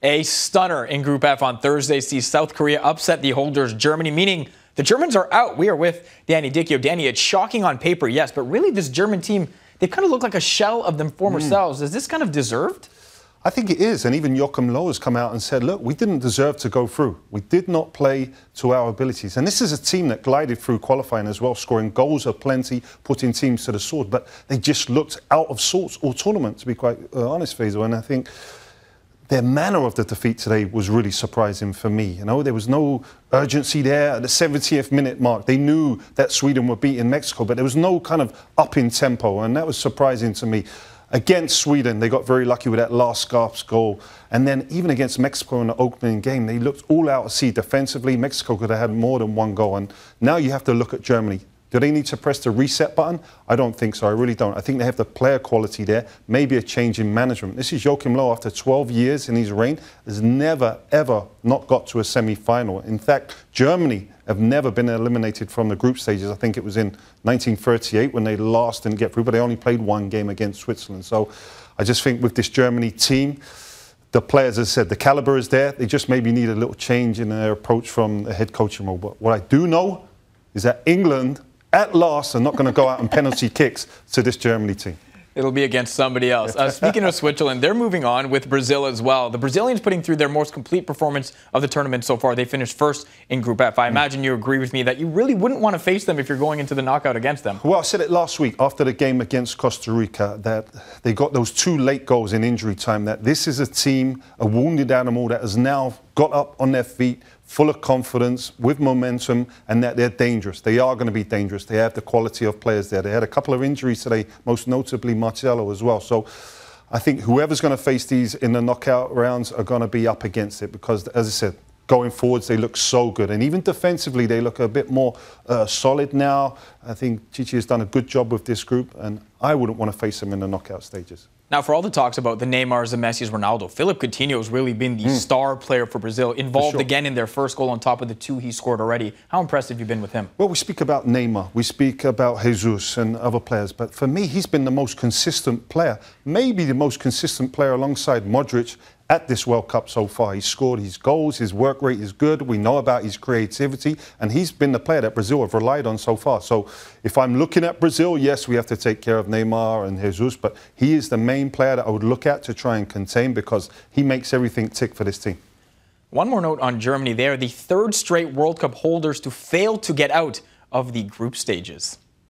A stunner in Group F on Thursday sees South Korea upset the holders Germany, meaning the Germans are out. We are with Danny Dichio. Danny, it's shocking on paper, yes, but really this German team, they kind of look like a shell of them former selves. Is this kind of deserved? I think it is, and even Joachim Low has come out and said, look, we didn't deserve to go through. We did not play to our abilities. And this is a team that glided through qualifying as well, scoring goals aplenty, putting teams to the sword, but they just looked out of sorts all tournament, to be quite honest, Faizal. And I think their manner of the defeat today was really surprising for me. You know, there was no urgency there at the 70th minute mark. They knew that Sweden were beating Mexico, but there was no kind of up in tempo, and that was surprising to me. Against Sweden, they got very lucky with that last Scarp's goal. And then even against Mexico in the opening game, they looked all out of sea defensively. Mexico could have had more than one goal. And now you have to look at Germany. Do they need to press the reset button? I don't think so. I really don't. I think they have the player quality there. Maybe a change in management. This is Joachim Low after 12 years in his reign. Has never, ever not got to a semi-final. In fact, Germany have never been eliminated from the group stages. I think it was in 1938 when they last didn't get through, but they only played one game against Switzerland. So I just think with this Germany team, the players, as I said, the caliber is there. They just maybe need a little change in their approach from the head coaching role. But what I do know is that England, at last, are not going to go out on penalty kicks to this Germany team. It'll be against somebody else. Speaking of Switzerland, they're moving on with Brazil as well. The Brazilians putting through their most complete performance of the tournament so far. They finished first in Group F. I imagine you agree with me that you really wouldn't want to face them if you're going into the knockout against them. Well, I said it last week after the game against Costa Rica that they got those 2 late goals in injury time, that this is a team, a wounded animal that has now got up on their feet, full of confidence, with momentum, and that they're dangerous. They are going to be dangerous. They have the quality of players there. They had a couple of injuries today, most notably Marcelo as well. So I think whoever's going to face these in the knockout rounds are going to be up against it because, as I said, going forwards, they look so good. And even defensively, they look a bit more solid now. I think Dichio has done a good job with this group, and I wouldn't want to face them in the knockout stages. Now, for all the talks about the Neymars, the Messis, Ronaldo, Philippe Coutinho has really been the star player for Brazil, involved again in their first goal on top of the 2 he scored already. How impressed have you been with him? Well, we speak about Neymar, we speak about Jesus and other players, but for me, he's been the most consistent player, maybe the most consistent player alongside Modric at this World Cup so far. He's scored his goals, his work rate is good, we know about his creativity, and he's been the player that Brazil have relied on so far. So if I'm looking at Brazil, yes, we have to take care of Neymar and Jesus, but he is the main player that I would look at to try and contain because he makes everything tick for this team. One more note on Germany. They are the 3rd straight World Cup holders to fail to get out of the group stages.